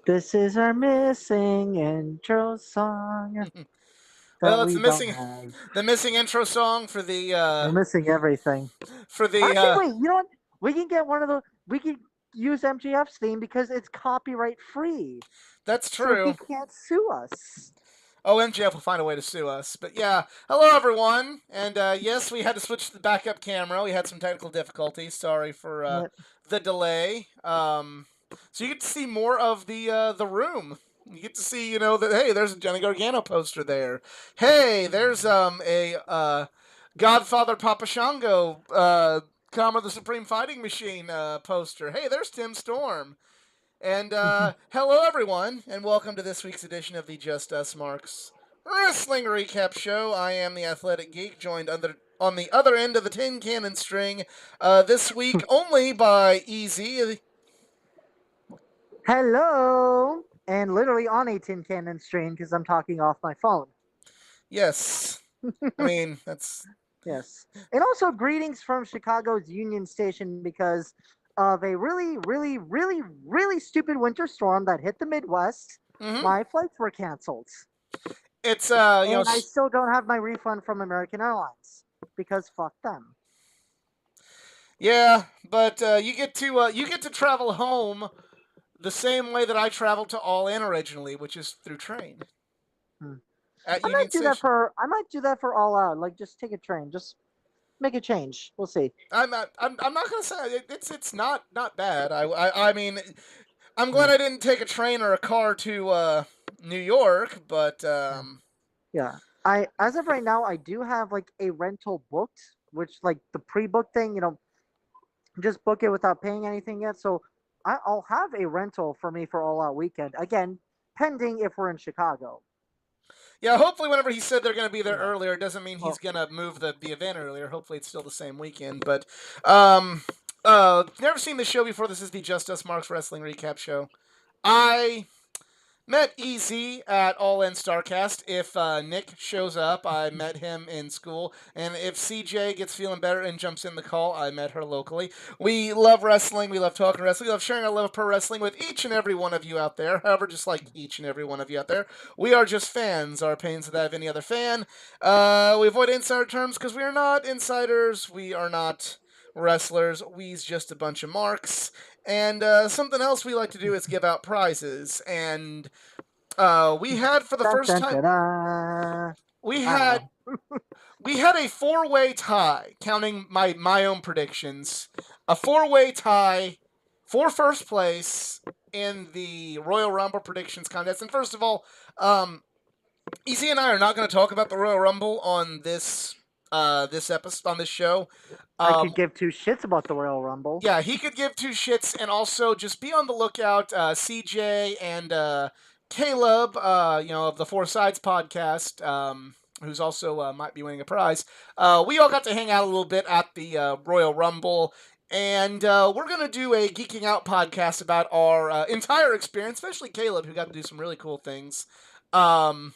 This is our missing intro song that Well, it's we don't have. the missing intro song for We're missing everything. the Actually, wait, you know what? We can get one of the. We can use MGF's theme because it's copyright free. That's So he true. can't sue us. Oh, MJF will find a way to sue us. But yeah, hello everyone. And yes, we had to switch to the backup camera. We had some technical difficulties. Sorry for Yep. the delay. So you get to see more of the room. You get to see, that hey, there's a Johnny Gargano poster there. Hey, there's a Godfather Papa Shango, Kama the Supreme Fighting Machine poster. Hey, there's Tim Storm. And hello, everyone, and welcome to this week's edition of the Just Us Marks Wrestling Recap Show. I am the Athletic Geek, joined on the other end of the tin cannon string this week only by Easy. Hello, and literally on a tin cannon string because I'm talking off my phone. Yes, I mean that's Yes, and also greetings from Chicago's Union Station because of a really, really, really, really stupid winter storm that hit the Midwest. hmm My flights were canceled. it's And I still don't have my refund from American Airlines because fuck them. yeah, but you get to travel home the same way that I traveled to All In originally, which is through train Hmm. at I might Union do that Station. for All Out. Like just take a train. Just make a change. We'll see. I'm not gonna say it's not bad. I mean, I'm glad I didn't take a train or a car to New York, but Yeah. Yeah. I as of right now I do have like a rental booked, which like the pre-book thing, just book it without paying anything yet. So I'll have a rental for me for All Out weekend. Again, pending if we're in Chicago. yeah. Hopefully, whenever he said they're gonna be there Yeah. earlier, it doesn't mean he's Well, gonna move the event earlier. Hopefully, it's still the same weekend. But never seen this show before. This is the Just Us Marks Wrestling Recap Show. I met Easy at All In Starcast. If Nick shows up, I met him in school. And if CJ gets feeling better and jumps in the call, I met her locally. We love wrestling. We love talking wrestling. We love sharing our love of pro wrestling with each and every one of you out there. However, just like each and every one of you out there, we are just fans. Our opinions are that of any other fan. We avoid insider terms because we are not insiders. We are not wrestlers. We's just a bunch of marks. And something else we like to do is give out prizes. And we had for the dun, first dun, time dun, dun. we I don't had know. we had a four-way tie, counting my own predictions. A four-way tie for first place in the Royal Rumble predictions contest. And first of all, Easy and I are not going to talk about the Royal Rumble on this episode on this show. I could Um, give two shits about the Royal Rumble. yeah, he could give two shits, and also just be on the lookout. CJ and Caleb, of the Four Sides podcast, who's also might be winning a prize. We all got to hang out a little bit at the Royal Rumble, and we're gonna do a geeking out podcast about our entire experience, especially Caleb, who got to do some really cool things. Um,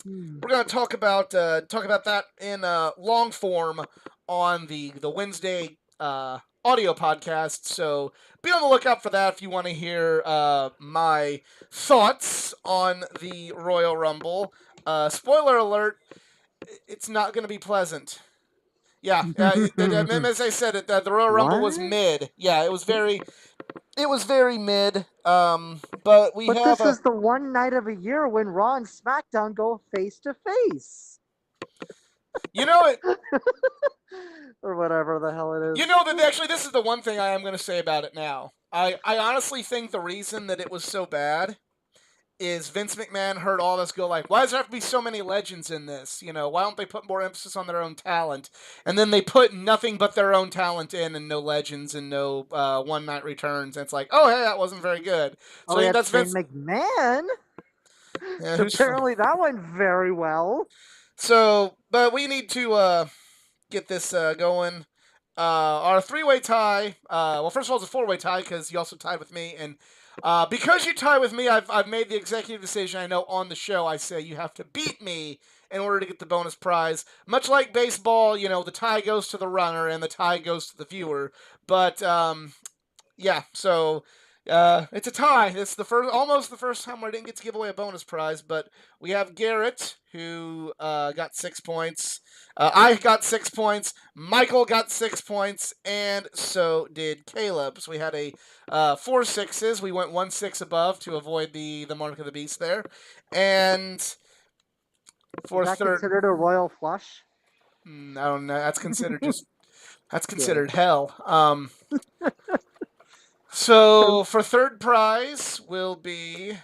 Hmm. we're gonna talk about that in long form on the Wednesday audio podcast. So be on the lookout for that if you want to hear my thoughts on the Royal Rumble. Spoiler alert: it's not going to be pleasant. Yeah, as I said, the Royal Rumble was What? mid. Yeah, it was very mid. But we But have this a is the one night of a year when Raw and SmackDown go face to face. you know it Or whatever the hell it You is. know that actually, this is the one thing I am going to say about it now. I honestly think the reason that it was so bad is Vince McMahon heard all this go like, why does there have to be so many legends in this? Why don't they put more emphasis on their own talent? And then they put nothing but their own talent in and no legends and no one night returns. And it's like, oh, hey, that wasn't very good. So Oh I yeah, think that's Shane Vince. McMahon. Yeah, who's. Apparently that went very well. So, but we need to get this going. Our three-way tie. Well, first of all, it's a four-way tie because you also tied with me, and because you tie with me, I've made the executive decision. I know on the show I say you have to beat me in order to get the bonus prize. Much like baseball, the tie goes to the runner and the tie goes to the viewer. But yeah, so It's a tie. It's almost the first time where I didn't get to give away a bonus prize, but we have Garrett who got 6 points. I got 6 points. Michael got 6 points, and so did Caleb. So we had a 4 sixes. We went 1 6 above to avoid the mark of the beast there, and for Is that third, considered a royal flush? I don't know. That's Good. considered hell. So for third prize will be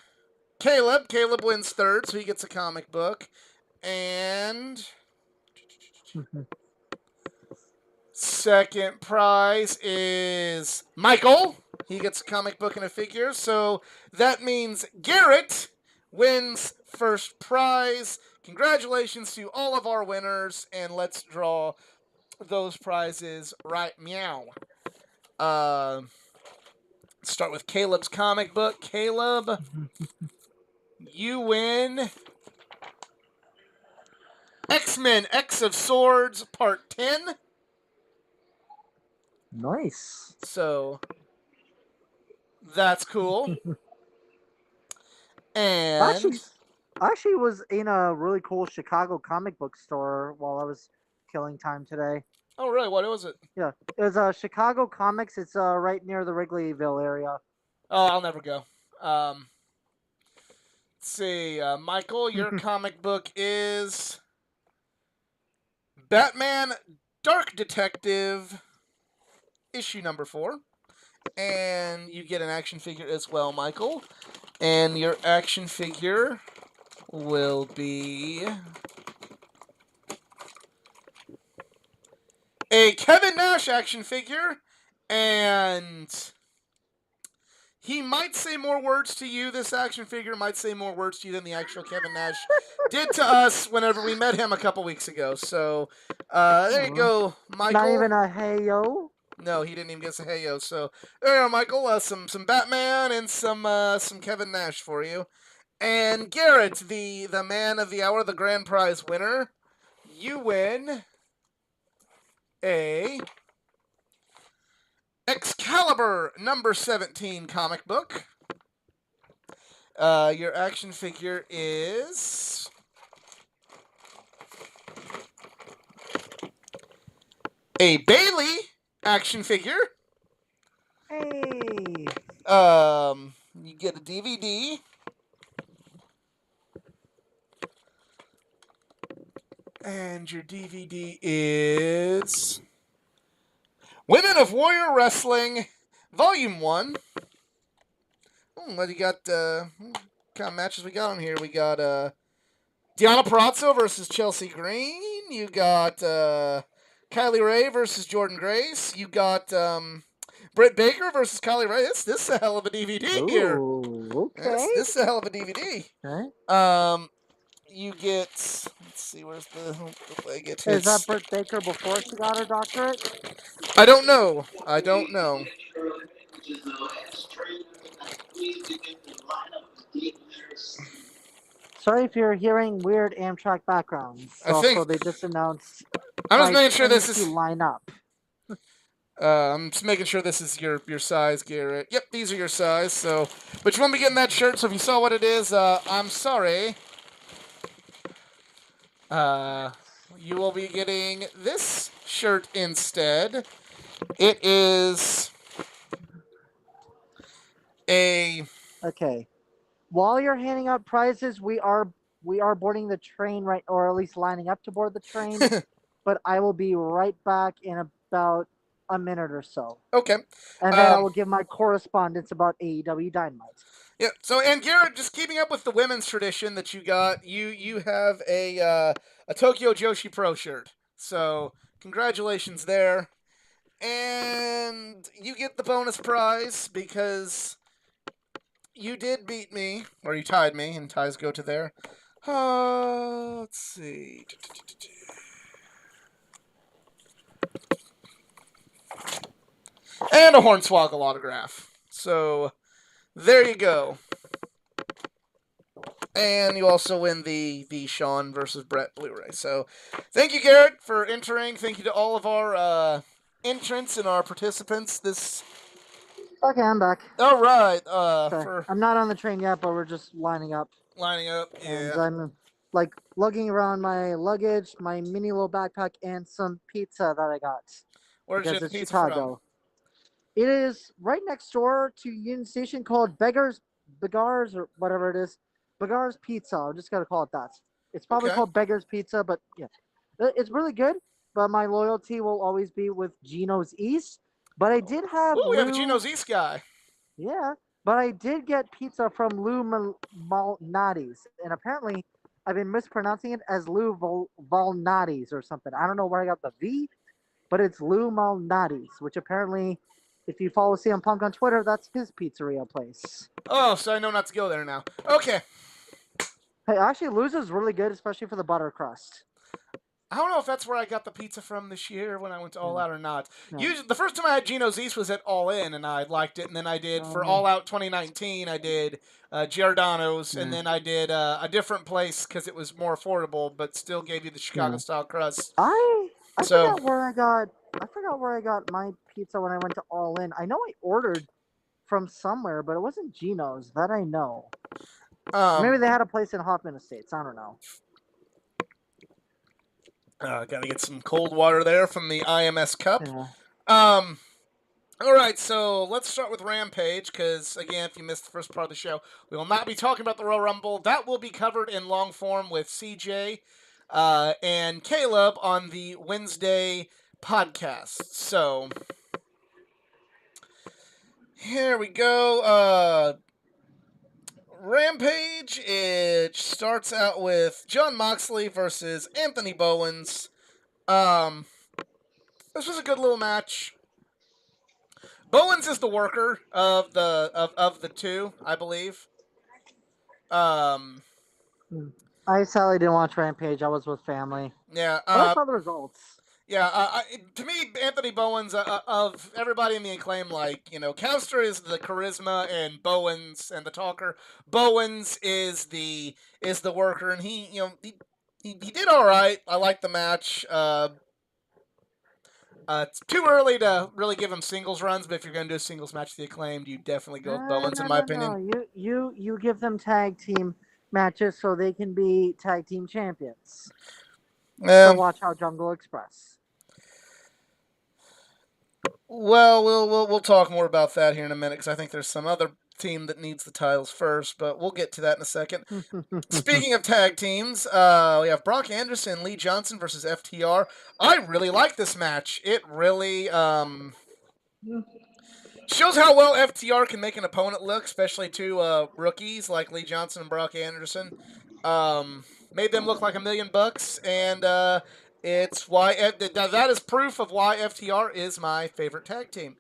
Caleb. Caleb wins third, so he gets a comic book. And second prize is Michael. He gets a comic book and a figure. So that means Garrett wins first prize. Congratulations to all of our winners, and let's draw those prizes right meow. Start with Caleb's comic book. Caleb, you win X-Men X of Swords Part 10. Nice. So that's cool. Actually, And actually was in a really cool Chicago comic book store while I was killing time today. oh really? What was it? Yeah, it was Chicago Comics. It's right near the Wrigleyville area. Oh, I'll never go. Let's see, Michael, your comic book is Batman Dark Detective issue number 4. And you get an action figure as well, Michael. And your action figure will be a Kevin Nash action figure. And he might say more words to you. This action figure might say more words to you than the actual Kevin Nash did to us whenever we met him a couple weeks ago. So there you go, Michael. Not even a hey yo. No, he didn't even get a hey yo. So there you go, Michael. Some Batman and some Kevin Nash for you. And Garrett, the man of the hour, the grand prize winner, you win a Excalibur number 17 comic book. Your action figure is a Bailey action figure. Hey. You get a DVD. And your DVD is Women of Warrior Wrestling, Volume 1. What do you got? What kind of matches we got on here? We got Deonna Purrazzo versus Chelsea Green. You got Kylie Ray versus Jordan Grace. You got Britt Baker versus Kylie Ray. This is a hell of a DVD here. Ooh, okay. This is a hell of a DVD. Okay. You get. Let's see, where's the leg? Is that Britt Baker before she got her doctorate? I don't know. I don't know. Sorry if you're hearing weird Amtrak backgrounds. I think- Also, they just announced. I'm just like, making sure this things is. to line up. I'm just making sure this is your size, Garrett. Yep, these are your size. So, but you won't be getting that shirt. So if you saw what it is, I'm sorry. You will be getting this shirt instead. It is a. Okay. While you're handing out prizes, we are boarding the train right, or at least lining up to board the train. But I will be right back in about a minute or so. Okay. And then I will give my correspondence about AEW Dynamite. Yeah. So, and Garrett, just keeping up with the women's tradition that you got, you have a Tokyo Joshi Pro shirt. So, congratulations there. And you get the bonus prize because you did beat me, or you tied me, and ties go to there. Let's see. And a Hornswoggle autograph. So, there you go. And you also win the Sean versus Brett Blu-ray. So, thank you, Garrett, for entering. Thank you to all of our entrants and our participants this Okay, I'm back. All right. Sorry, For I'm not on the train yet, but we're just lining up, lining up. and Yeah. I'm like lugging around my luggage, my mini little backpack, and some pizza that I got Where did you because get the it's pizza from? Chicago. It is right next door to Union Station called Beggars or whatever it is. Beggars Pizza. I'm just gonna call it that. It's probably Okay. called Beggars Pizza, but yeah, it's really good. But my loyalty will always be with Gino's East. But I did have Ooh, we have a Lou, Gino's East guy. yeah. But I did get pizza from Lou Malnati's, and apparently I've been mispronouncing it as Lou Valnati's or something. I don't know where I got the V, but it's Lou Malnati's, which apparently, if you follow CM Punk on Twitter, that's his pizzeria place. Oh, so I know not to go there now. Okay. Hey, actually, Lou's is really good, especially for the butter crust. I don't know if that's where I got the pizza from this year when I went to All Yeah, Out or not. yeah. Usually, the first time I had Gino's East was at All In, and I liked it. And then I did for Um, All Out 2019, I did Giordano's, and yeah. then I did a different place because it was more affordable, but still gave you the Chicago Yeah. style crust. I So, forgot where I got my pizza when I went to All In. I know I ordered from somewhere, but it wasn't Gino's. That I know. Or maybe um, they had a place in Hoffman Estates. I don't know. gotta get some cold water there from the IMS cup. Yeah. Um, All right, so let's start with Rampage, because, again, if you missed the first part of the show, we will not be talking about the Royal Rumble. That will be covered in long form with CJ and Caleb on the Wednesday podcast. So, here we go. Rampage, it starts out with John Moxley versus Anthony Bowens. Um, this was a good little match. Bowens is the worker of the two, I believe. Um, Hmm. I sadly didn't watch Rampage. I was with family, yeah, but I saw the results. yeah. To me, Anthony Bowens of everybody in the Acclaim, like Castor is the charisma, and Bowens and the talker. Bowens is the worker, and he did all right. I like the match. It's too early to really give him singles runs, but if you're going to do a singles match, the Acclaimed, you definitely go with Bowens, in my No. opinion. You give them tag team matches so they can be tag team champions. So Yeah. watch out, Jungle Express. Well, we'll talk more about that here in a minute because I think there's some other team that needs the titles first, but we'll get to that in a second. Speaking of tag teams, we have Brock Anderson and Lee Johnson versus FTR. I really like this match. It really shows how well FTR can make an opponent look, especially to rookies like Lee Johnson and Brock Anderson. Made them look like $1,000,000, and it's why that is proof of why FTR is my favorite tag team.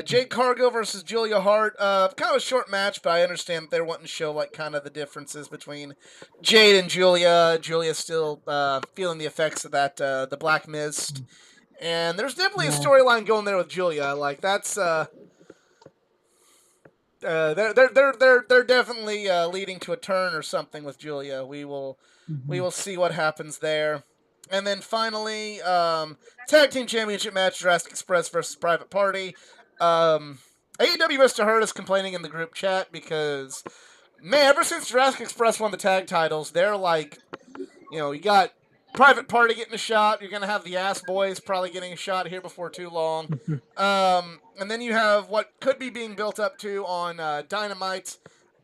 Jade Cargill versus Julia Hart. Kind of a short match, but I understand they're wanting to show like kind of the differences between Jade and Julia. Julia's still feeling the effects of that the Black Mist, and there's definitely a Yeah. storyline going there with Julia. Like that's they're definitely leading to a turn or something with Julia. We will see what happens there. And then finally, tag team championship match: Jurassic Express versus Private Party. AEW Mr. Hurt is complaining in the group chat because, man, ever since Jurassic Express won the tag titles, they're like, you got Private Party getting a shot. You're gonna have the Ass Boys probably getting a shot here before too long. And then you have what could be being built up to on Dynamite.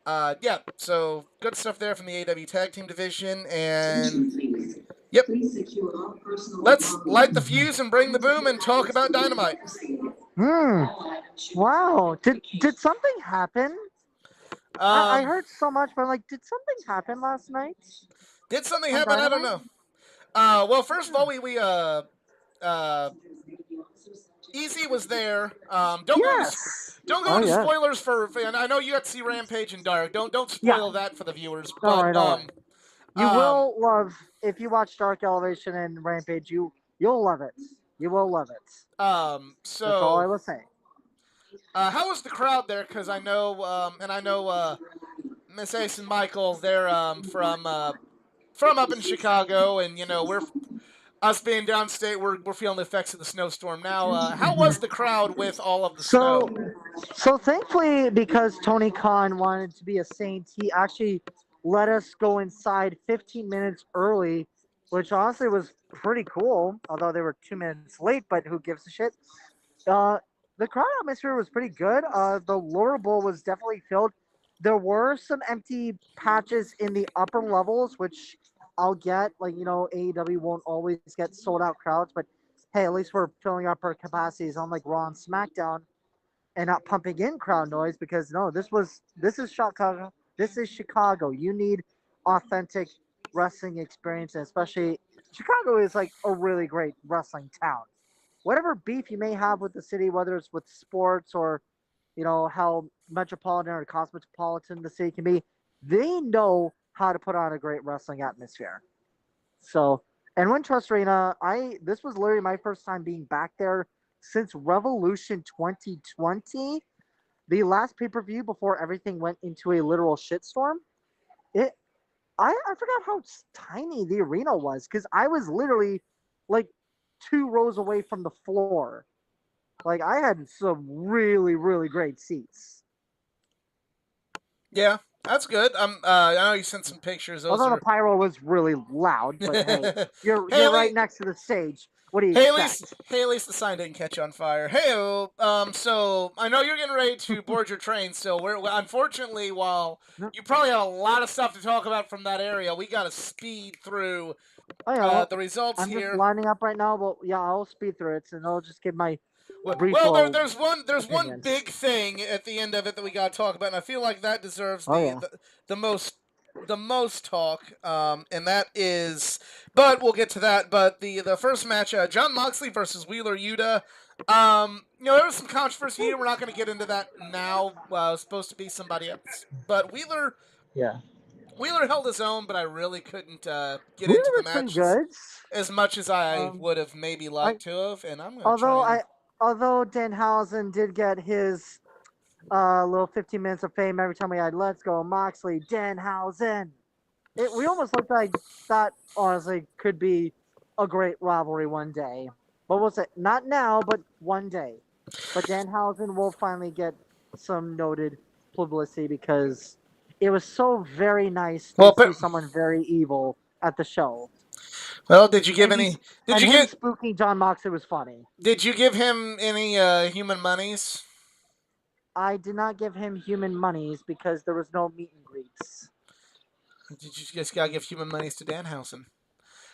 Yeah, so good stuff there from the AEW Tag Team Division. And yep, let's light the fuse and bring the boom and talk about Dynamite. Hmm. Wow. Did something happen? I Um, heard so much, but I'm like, did something happen last night did something on happen? I don't Dynamite? know. Well, first of all, we uh, Easy was there. Yes. Don't go Oh into yeah. spoilers and I know you got to see Rampage and Dark. Don't Yeah. spoil that for the viewers. All But right. All right. You will love if you watch Dark Elevation and Rampage. You'll love it. You will love it. That's all I so was saying. how was the crowd there? Because I know Miss Ace and Michael. They're from up in Chicago, and us being downstate, we're feeling the effects of the snowstorm now. How was the crowd with all of the So, snow? so thankfully, because Tony Khan wanted to be a saint, he actually let us go inside 15 minutes early, which honestly was pretty cool. Although they were 2 minutes late, but who gives a shit? Uh, the crowd atmosphere was pretty good. The lower bowl was definitely filled. There were some empty patches in the upper levels, which I'll get. Like, AEW won't always get sold out crowds, but hey, at least we're filling up our capacities on like Raw and SmackDown and not pumping in crowd noise because no, this is Chicago. This is Chicago. You need authentic wrestling experience, and especially Chicago is like a really great wrestling town. Whatever beef you may have with the city, whether it's with sports or how metropolitan or cosmopolitan the city can be, they know how to put on a great wrestling atmosphere. So, and Wintrust Arena, this was literally my first time being back there since Revolution 2020, the last pay per view before everything went into a literal shitstorm. It, I forgot how tiny the arena was because I was literally like 2 rows away from the floor. Like I had some really, really great seats. Yeah, that's good. I know you sent some pictures. Those Although the are. pyro was really loud, but hey, you're Haley, right next to the stage. What do you Hey, expect? Hey, at least the sign didn't catch on fire. Hey, so I know you're getting ready to board your train. So we're unfortunately, while No, you probably have a lot of stuff to talk about from that area, we got to speed through I know. the results I'm just here. lining up right now, but yeah, I'll speed through it and I'll just give my brief Well, little there's one opinions. big thing at the end of it that we got to talk about, and I feel like that deserves Oh yeah. the most talk, and that is, but we'll get to that. But the first match, John Moxley versus Wheeler Yuta. There was some controversy here. We're not going to get into that now. It was supposed to be somebody else, but Yeah. Wheeler held his own, but I really couldn't get Wheeler into the was pretty match good. as much as I Um, would have maybe I liked to have, and I'm going to try although and. I although Danhausen did get his little 15 minutes of fame every time we had "Let's Go Moxley," Danhausen. We almost looked like that. Honestly, could be a great rivalry one day. But we'll say not now, but one day. But Danhausen will finally get some noted publicity because it was so very nice to Well, see someone very evil at the show. well, did you give And any? he's Did and you him get? spooking John Moxley was funny. Did you give him any human monies? I did not give him human monies because there was no meet and greets. Did you just gotta give human monies to Danhausen?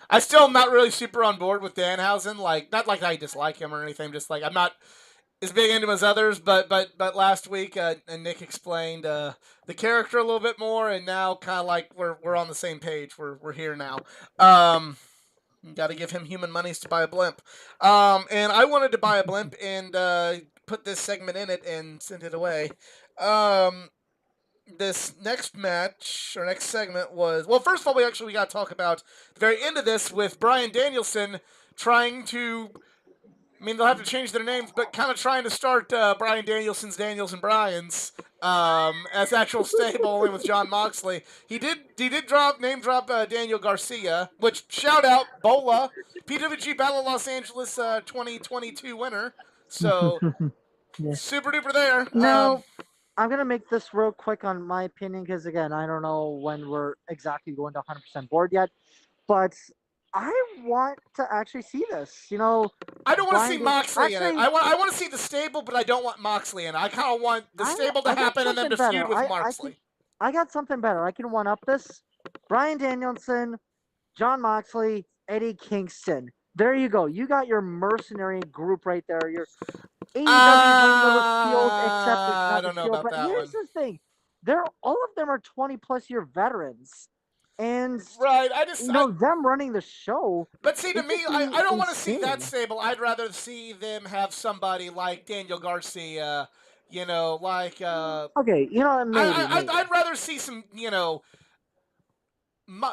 I still am not really super on board with Danhausen. Like, not like I dislike him or anything. Just like I'm not as big into him as others. But last week, and Nick explained the character a little bit more, and now kind of like we're on the same page. We're here now. Um, Got to give him human monies to buy a blimp. And I wanted to buy a blimp and put this segment in it and send it away. Um, this next match or next segment was, well, first of all, we got to talk about the very end of this with Brian Danielson trying to, I mean, they'll have to change their names, but kind of trying to start Brian Danielson's Daniels and Bryan's as actual stable, only with John Moxley. He did drop Daniel Garcia, which shout out Bola, PWG Battle of Los Angeles 2022 winner. So Yeah. super duper there. Now, I'm gonna make this real quick on my opinion because again, I don't know when we're exactly going to 100% board yet, but I want to actually see this. I don't want to see Brian. Moxley in it. Actually, I want to see the stable, but I don't want Moxley in it. I kind of want the stable to I got happen and them something to feud better. with Moxley. I got something better. I can one up this. Brian Danielson, John Moxley, Eddie Kingston. There you go. You got your mercenary group right there. Your AEW's own little shield, except it's I not the don't know shield. about But that here's one. the thing: they're all of them are 20+ year veterans, and Right. I them running the show. But see, to It'd me, just be I don't want to see that insane. stable. I'd rather see them have somebody like Daniel Garcia. Like Okay, I'd maybe, rather see some.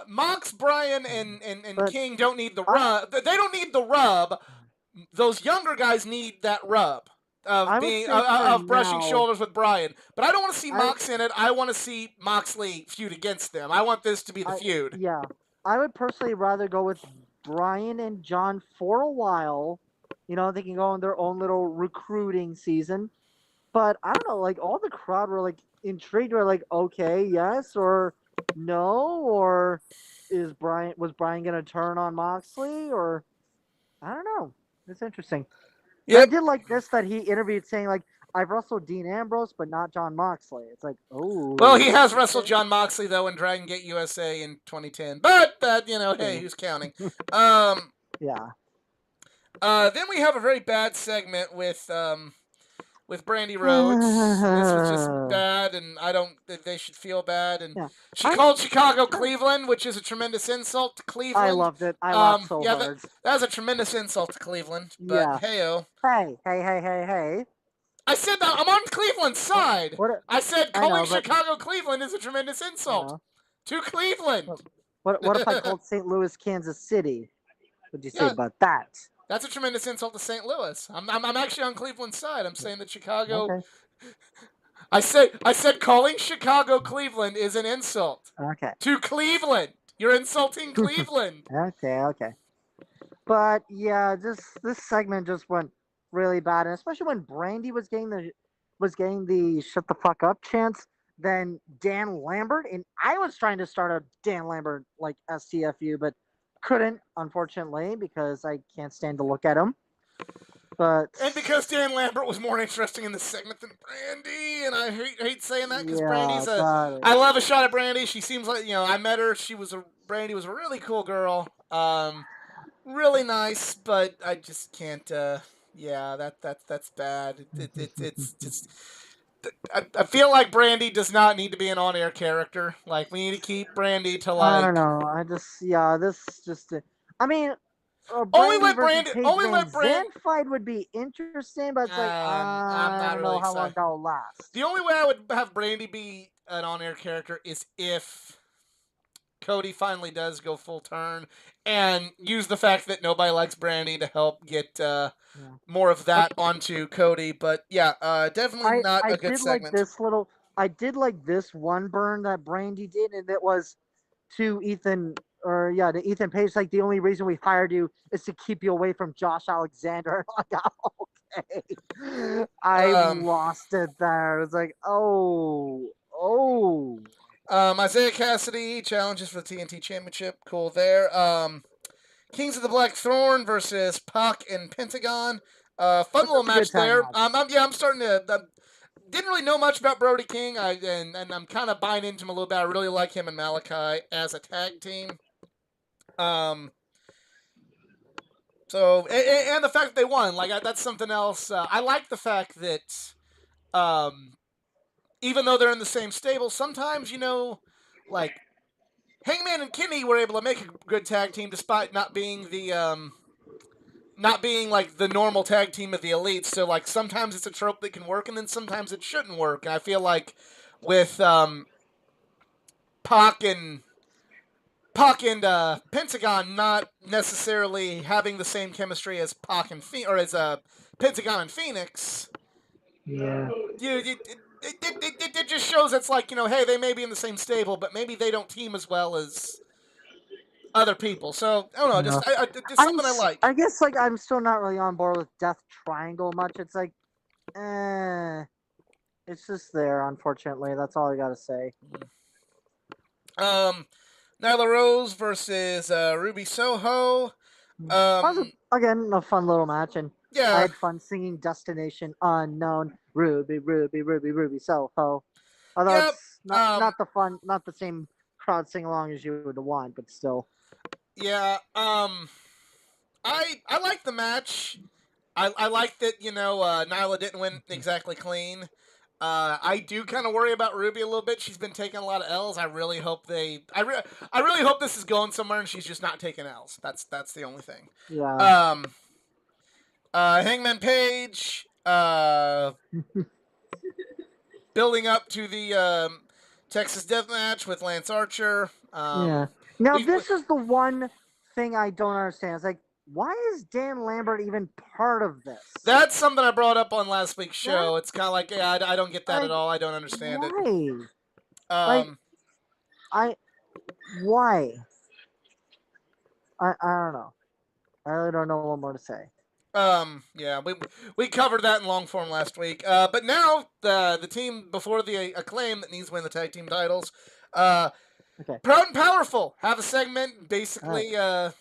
Mox, Bryan, and but King don't need the I rub. They don't need the rub. Those younger guys need that rub of I would being say for of brushing now, shoulders with Bryan. But I don't want to see I Mox in it. I want to see Moxley feud against them. I want this to be the feud. yeah, I would personally rather go with Brian and John for a while. They can go on their own little recruiting season. But I don't know, like all the crowd were like intrigued, were like, okay, yes or no, or was Brian gonna turn on Moxley, or I don't know. It's interesting. And I Yep. did like this that he interviewed saying like I've wrestled Dean Ambrose, but not John Moxley. It's like, Well, oh, he has wrestled okay. John Moxley though in Dragon Gate USA in 2010, but that hey, True. who's counting? Um, Yeah. then we have a very bad segment with Brandy Rhodes. This was just bad, and I don't. They should feel bad. And Yeah. she I'm called Chicago trying. Cleveland, which is a tremendous insult to I Cleveland. loved it. I laughed so Yeah, hard. that was a tremendous insult to Cleveland. But Yeah. heyo, Hey, hey, hey, hey, hey. I said that I'm on Cleveland's What? side. What? I said I calling know, but Chicago Cleveland is a tremendous you insult know. to Cleveland. What if I called St. Louis, Kansas City? What'd you say Yeah, about that? that's a tremendous insult to St. Louis. I'm actually on Cleveland's side. I'm saying that Chicago. Okay. I said calling Chicago Cleveland is an insult Okay. to Cleveland. You're insulting Cleveland. Okay. But yeah, this segment just went really bad, and especially when Brandy was getting the shut the fuck up chance. Then Dan Lambert, and I was trying to start a Dan Lambert like STFU, but couldn't, unfortunately, because I can't stand to look at him. But And because Dan Lambert was more interesting in this segment than Brandy, and I hate saying that because yeah, Brandy's a. got I it. love a shot at Brandy. She seems like I met her. Brandy was a really cool girl. Really nice, but I just can't. Yeah, that's bad. It's just. I feel like Brandy does not need to be an on-air character. Like we need to keep Brandy to I don't like know. This just. I mean, Brandy versus Paige only Van let Brand. Zandt fight would be interesting, but it's like I'm I not don't really know how long excited. that'll last. The only way I would have Brandy be an on-air character is if Cody finally does go full turn and use the fact that nobody likes Brandy to help get Yeah. more of Like that onto Cody. But yeah, definitely I not I a good did like segment. this little. I did like this one burn that Brandy did, and it was to Ethan or yeah to Ethan Page. Like the only reason we hired you is to keep you away from Josh Alexander. Like okay, I Um, lost it there. It was like oh. Isaiah Cassidy challenges for the TNT Championship. Cool there. Kings of the Blackthorn versus Pac and Pentagon. Fun little That's a good match tag there. match. I'm starting to. Didn't really know much about Brody King. And I'm kind of buying into him a little bit. I really like him and Malachi as a tag team. Um, and the fact that they won, like that's something else. I like the fact that um, even though they're in the same stable, sometimes like Hangman and Kenny were able to make a good tag team despite not being like the normal tag team of the elites. So like sometimes it's a trope that can work, and then sometimes it shouldn't work. And I feel like with Pac and Pentagon not necessarily having the same chemistry as Pac and or as Pentagon and Phoenix, Yeah. it just shows it's like hey, they may be in the same stable, but maybe they don't team as well as other people. So I don't know, No. just something I like. I guess like I'm still not really on board with Death Triangle much. It's like, it's just there. Unfortunately, that's all I gotta say. Um, Nyla Rose versus Ruby Soho. That was Um, again a fun little match, and I yeah, had fun singing "Destination Unknown," Ruby, Ruby, Ruby, Ruby, Soho. Although yep. it's not the same crowd sing along as you would want, but still. Yeah. I like the match. I like that Nyla didn't win exactly clean. I do kind of worry about Ruby a little bit. She's been taking a lot of L's. I really hope I really hope this is going somewhere and she's just not taking L's. That's the only thing. Yeah. Um, Hangman Page, building up to the Texas Death Match with Lance Archer. Yeah. Now We, this is the one thing I don't understand. It's like, why is Dan Lambert even part of this? that's something I brought up on last week's show. That It's kind of like, yeah, I don't get that at like all. I don't understand it. why? Like Um, I why? I don't know. I really don't know what more to say. Yeah, we covered that in long form last week. But now the team before the Acclaim that needs to win the tag team titles, uh, Okay. Proud and Powerful have a segment. All right. Basically, you're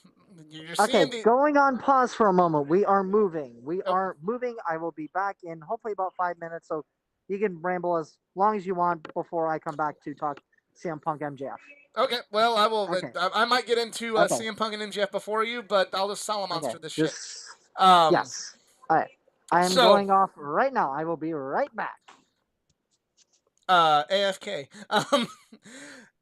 Okay, seeing the. going on pause for a moment. We are moving. We Oh, are moving. I will be back in hopefully about 5 minutes, so you can ramble as long as you want before I come back to talk CM Punk MJF. okay, well I will. Okay. I might get into Okay. CM Punk and MJF before you, but I'll just solid Okay. monster this shit. Just Um, yes. All right. I am so going off right now. I will be right back. AFK.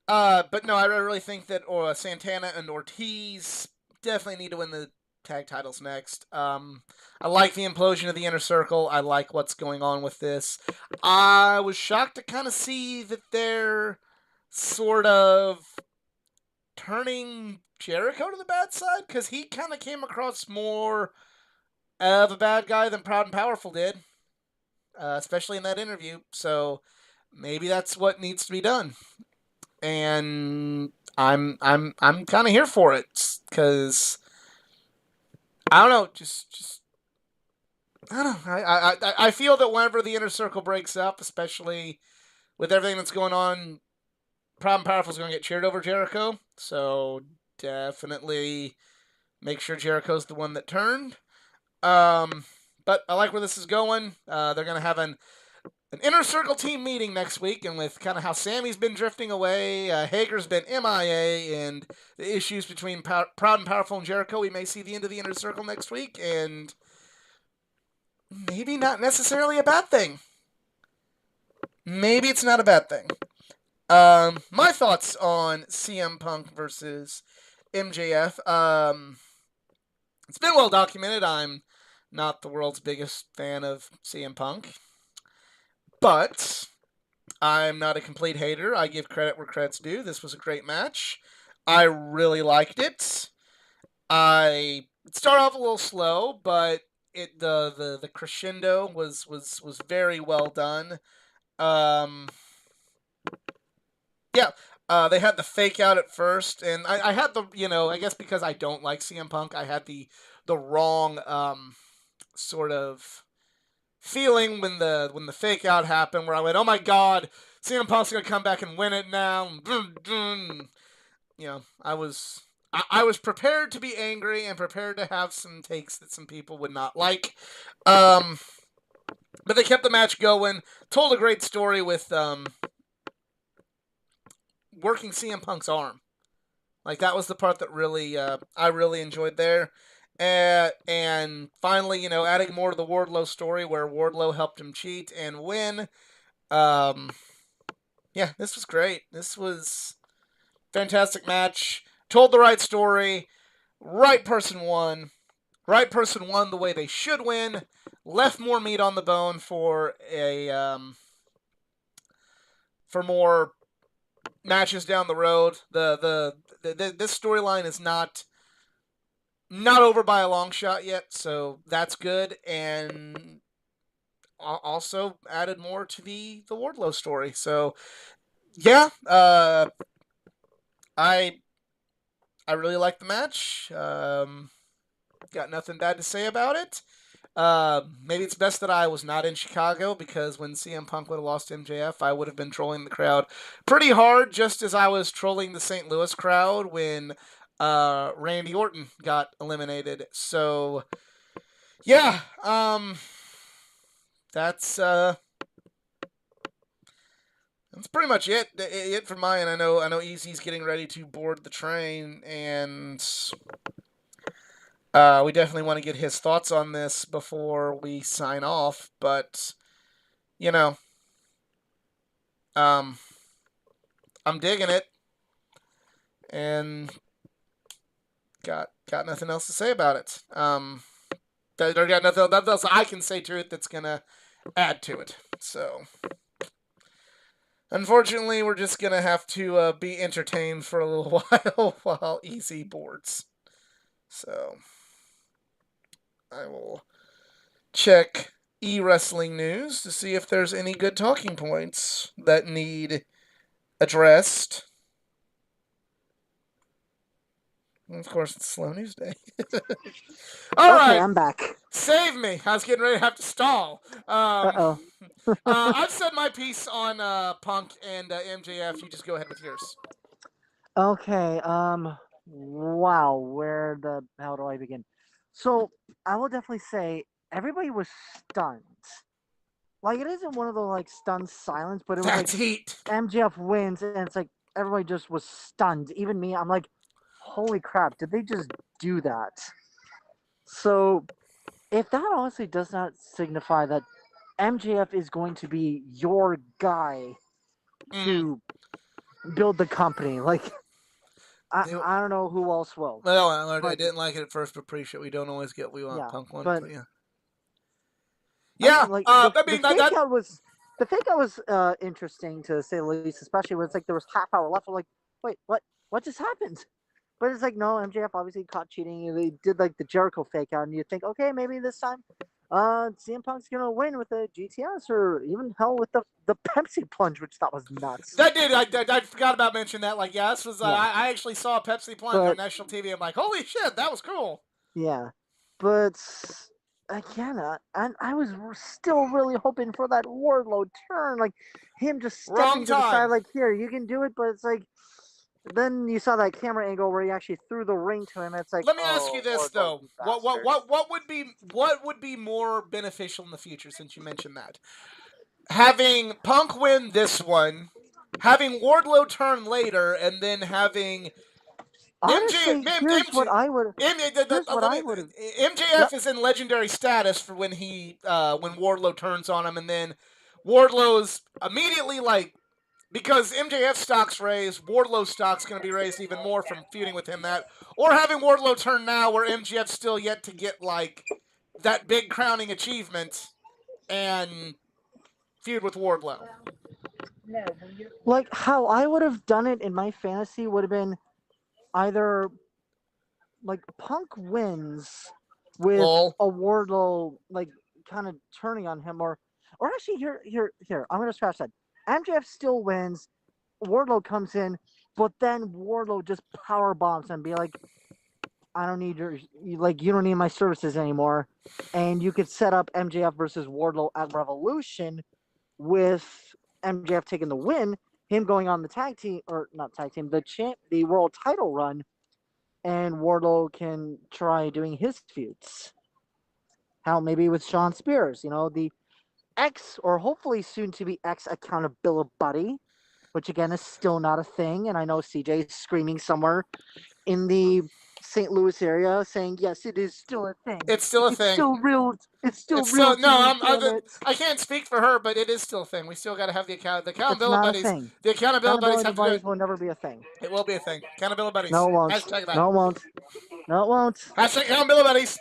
But no, I really think that Santana and Ortiz definitely need to win the tag titles next. I like the implosion of the inner circle. I like what's going on with this. I was shocked to kind of see that they're sort of turning Jericho to the bad side because he kind of came across more of a bad guy than Proud and Powerful did, especially in that interview. So maybe that's what needs to be done. And I'm kind of here for it because I don't know, just I don't know. I feel that whenever the inner circle breaks up, especially with everything that's going on, Proud and Powerful is going to get cheered over Jericho. So definitely make sure Jericho's the one that turned. But I like where this is going. They're going to have an inner circle team meeting next week, and with kind of how Sammy's been drifting away, Hager's been MIA, and the issues between Proud and Powerful and Jericho, we may see the end of the inner circle next week, and maybe not necessarily a bad thing. Maybe it's not a bad thing. My thoughts on CM Punk versus MJF. It's been well documented. I'm not the world's biggest fan of CM Punk, but I'm not a complete hater. I give credit where credit's due. This was a great match. I really liked it. I started off a little slow, but the crescendo was very well done. Um, yeah, they had the fake out at first, and I had the I guess because I don't like CM Punk, I had the wrong sort of feeling when the fake out happened, where I went, oh my god, CM Punk's gonna come back and win it now. I was prepared to be angry and prepared to have some takes that some people would not like. But they kept the match going, told a great story with working CM Punk's arm. Like that was the part that really I really enjoyed there. And finally, adding more to the Wardlow story where Wardlow helped him cheat and win. Um, yeah, this was great. This was fantastic match. Told the right story. Right person won. Right person won the way they should win. Left more meat on the bone for for more matches down the road. This storyline is not over by a long shot yet, so that's good. And also added more to the Wardlow story. So yeah, I really like the match. Got nothing bad to say about it. Maybe it's best that I was not in Chicago because when CM Punk would have lost to MJF, I would have been trolling the crowd pretty hard, just as I was trolling the St. Louis crowd when Randy Orton got eliminated. So yeah, that's pretty much it. It for mine. I know Easy's getting ready to board the train, and we definitely want to get his thoughts on this before we sign off. But you know, um, I'm digging it, and got nothing else to say about it. There got nothing else I can say to it that's gonna add to it. So. Unfortunately, we're just gonna have to be entertained for a little while while Easy boards. So I will check e-wrestling news to see if there's any good talking points that need addressed. Of course, it's Slow News Day. All Okay, right, I'm back. save me. I was getting ready to have to stall. Uh-oh. I've said my piece on Punk and MJF. You just go ahead with yours. Okay, wow, where the hell do I begin? So, I will definitely say everybody was stunned. Like, it isn't one of the, like, stunned silence, but it was like That's heat. MJF wins, and it's like everybody just was stunned. Even me, I'm like, holy crap, did they just do that? So, if that honestly does not signify that MJF is going to be your guy Mm. to build the company, like, They, I don't know who else will. well, I But didn't like it at first, but pretty sure we don't always get what we want. yeah, Punk one, but but yeah. Yeah, again, like I the mean fake out was interesting to say the least, especially when it's like there was half hour left. I'm like, wait, what just happened? But it's like no, MJF obviously caught cheating. They did like the Jericho fake out, and you think, okay, maybe this time, CM Punk's gonna win with the GTS or even hell with the Pepsi plunge, which that was nuts. that did. I forgot about mentioning that. Like, yeah, this was. Yeah, I actually saw a Pepsi plunge on but national TV. I'm like, holy shit, that was cool. yeah, but again, and I was still really hoping for that Wardlow turn, like him just Wrong stepping to the side, time. like here, you can do it. But it's like then you saw that camera angle where he actually threw the ring to him. It's like, Let me ask you oh, this Wardlow, though: you bastard. what would be more beneficial in the future? Since you mentioned that, having Punk win this one, having Wardlow turn later, and then having MJ, Honestly, here's what I would have. MJF Yep. is in legendary status for when when Wardlow turns on him, and then Wardlow's immediately like because MJF stocks raised, Wardlow stock's going to be raised even more from feuding with him. That or having Wardlow turn now, where MJF's still yet to get like that big crowning achievement and feud with Wardlow. Like how I would have done it in my fantasy would have been either like Punk wins with Lol. a Wardlow like kind of turning on him, or actually here I'm gonna scratch that. MJF still wins. Wardlow comes in, but then Wardlow just power bombs and be like, I don't need you don't need my services anymore, and you could set up MJF versus Wardlow at Revolution with MJF taking the win, him going on the tag team or not tag team, the world title run, and Wardlow can try doing his feuds. How maybe with Sean Spears, the ex or hopefully soon to be ex accountability buddy, which again is still not a thing. And I know CJ is screaming somewhere in the St. Louis area saying, yes, it is still a thing. It's still a It's thing. still real. It's still It's real still to no. me. Damn it. I can't speak for her, but it is still a thing. We still got to have the It's accountability not a buddies. thing. The accountability buddies Accountability have to do buddies it. will never be a thing. It will be a thing. Accountability buddies. No, it won't. Hashtag that. No, it won't. No, it won't. Hashtag accountability buddies.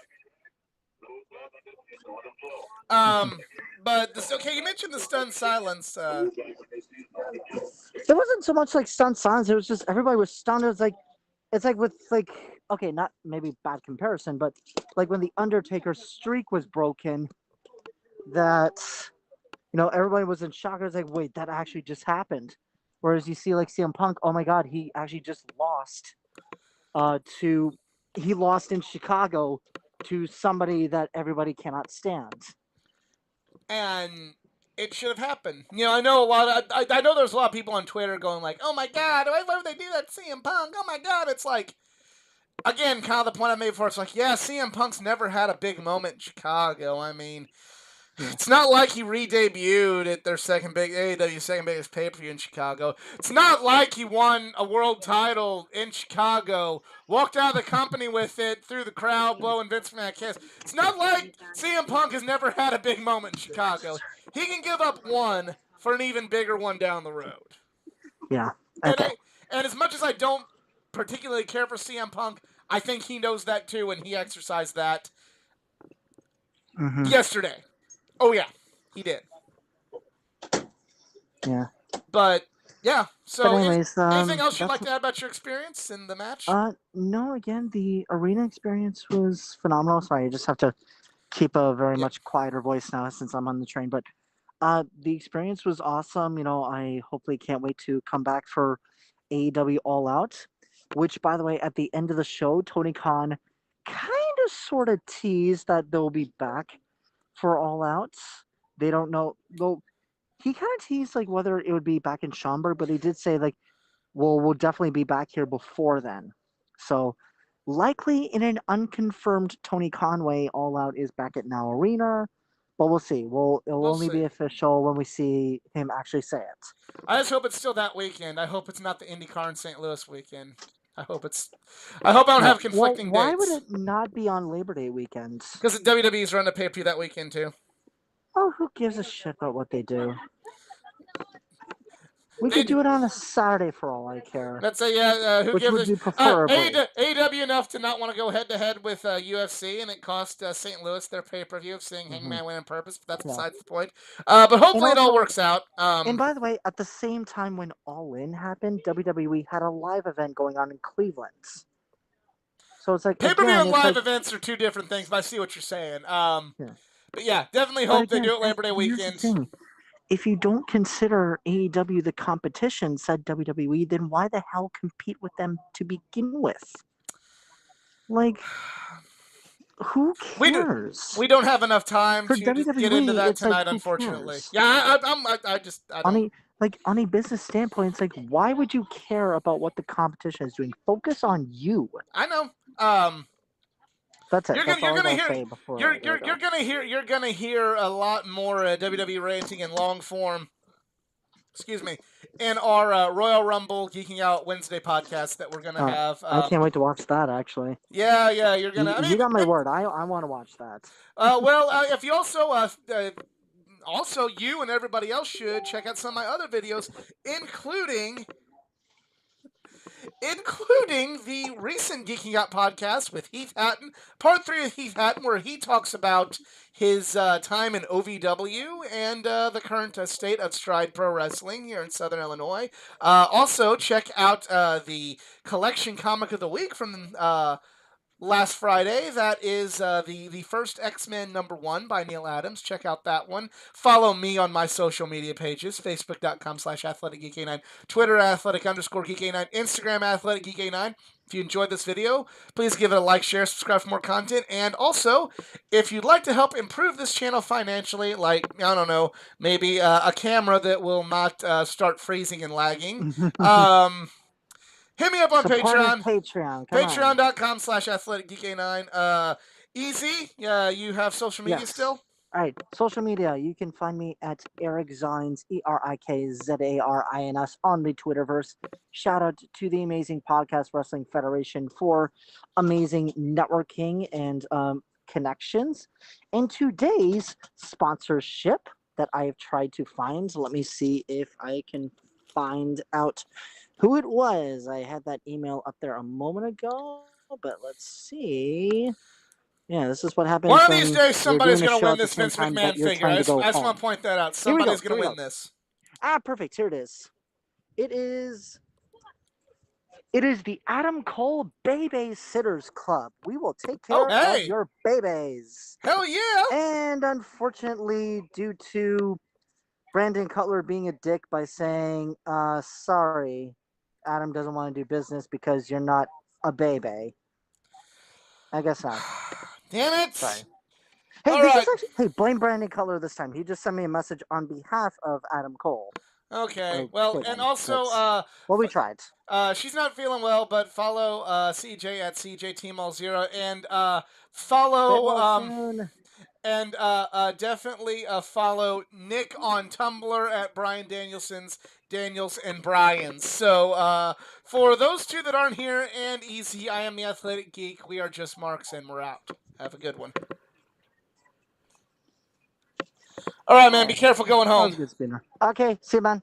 Um, but okay, you mentioned the stunned silence. It wasn't so much like stunned silence. It was just everybody was stunned. It's like with like okay, not maybe bad comparison, but like when the Undertaker's streak was broken, that everybody was in shock. It was like, wait, that actually just happened. Whereas you see like CM Punk, oh my God, he actually just lost. To he lost in Chicago to somebody that everybody cannot stand. And it should have happened. I know a lot. I know there's a lot of people on Twitter going like, "Oh my God, why would they do that to CM Punk? Oh my God!" It's like, again, kind of the point I made before. It's like, yeah, CM Punk's never had a big moment in Chicago. I mean, it's not like he re-debuted at their AEW second biggest pay-per-view in Chicago. It's not like he won a world title in Chicago, walked out of the company with it, through the crowd, blowing Vince McMahon a kiss. It's not like CM Punk has never had a big moment in Chicago. He can give up one for an even bigger one down the road. Yeah. And Okay. and as much as I don't particularly care for CM Punk, I think he knows that too, and he exercised that yesterday. Oh yeah, he did. Yeah. But yeah. So But anyways, anything else you'd that's like to add about your experience in the match? no. Again, the arena experience was phenomenal. Sorry, I just have to keep a very Yep. much quieter voice now since I'm on the train. But the experience was awesome. I hopefully can't wait to come back for AEW All Out. which, by the way, at the end of the show, Tony Khan kind of sort of teased that they'll be back for All Out. They don't know. Though he kind of teased like whether it would be back in Schaumburg, but he did say like, "Well, we'll definitely be back here before then." So likely in an unconfirmed Tony Conway, All Out is back at Now Arena, but we'll see. It'll We'll only be see. official when we see him actually say it. I just hope it's still that weekend. I hope it's not the IndyCar in St. Louis weekend. I hope I don't have Well, conflicting why would dates. it not be on Labor Day weekend? Because WWE's running a pay-per-view that weekend too. Oh, who gives a shit about what they do? We They could do it on a Saturday for all I care. Let's say, who Which gives would a be preferably. AEW enough to not want to go head-to-head with UFC, and it cost St. Louis their pay-per-view of seeing Hangman win on purpose, but that's besides the point. But hopefully it all works out. And by the way, at the same time when All In happened, WWE had a live event going on in Cleveland. So it's like, pay-per-view again, and live like, events are two different things, but I see what you're saying. yeah. But yeah, definitely hope they do it Labor Day Here's the weekend. thing. If you don't consider AEW the competition, said WWE, then why the hell compete with them to begin with? Like, who cares? We don't have enough time For to WWE, get into that it's like, tonight, who unfortunately. cares? Yeah, I don't. On a business standpoint, it's like, why would you care about what the competition is doing? Focus on you. I know. That's it. You're That's all I gonna gotta hear. say before You're gonna hear a lot more WWE ranting in long form. Excuse me, in our Royal Rumble Geeking Out Wednesday podcast that we're gonna have. I can't wait to watch that. Actually. Yeah, you're gonna. You got my word. I want to watch that. If you also you and everybody else should check out some of my other videos, including the recent Geeking Out podcast with Heath Hatton, part 3 of Heath Hatton, where he talks about his time in OVW and the current state of Stride Pro Wrestling here in Southern Illinois. Also, check out the Collection Comic of the Week from last Friday. That is the first X-Men #1 by Neil Adams. Check out that one. Follow me on my social media pages, facebook.com/athleticgeek89, Twitter athletic_geek89, Instagram athleticgeek89. If you enjoyed this video, please give it a like, share, subscribe for more content. And also, if you'd like to help improve this channel financially, like, I don't know, maybe a camera that will not start freezing and lagging, hit me up on Patreon. Patreon.com/athleticgeek89. Easy. You have social media still? All right, social media. You can find me at Eric Zines, ErikZarins on the Twitterverse. Shout out to the amazing Podcast Wrestling Federation for amazing networking and connections. And today's sponsorship that I have tried to find. Let me see if I can find out who it was. I had that email up there a moment ago, but let's see. Yeah, this is what happens. One of these days, somebody's going to win this Vince McMahon figure. I just want to point that out. Somebody's going to win this. Perfect. Here it is. It is the Adam Cole Baby Sitters Club. We will take care of your babies. Hell yeah! And unfortunately, due to Brandon Cutler being a dick by saying, sorry, Adam doesn't want to do business because you're not a baby. I guess not. Damn it! Sorry. Hey, blame Brandon Cutler this time. He just sent me a message on behalf of Adam Cole. Okay. Well, and also, we tried. She's not feeling well, but follow CJ at CJTeamall0 and follow and definitely follow Nick on Tumblr at Brian Danielson's Daniels and Brian's. So for those two that aren't here and Easy, I am the Athletic Geek. We are just Marks, and we're out. Have a good one. All right, man. Be careful going home. That was a good spinner. Okay, see you, man.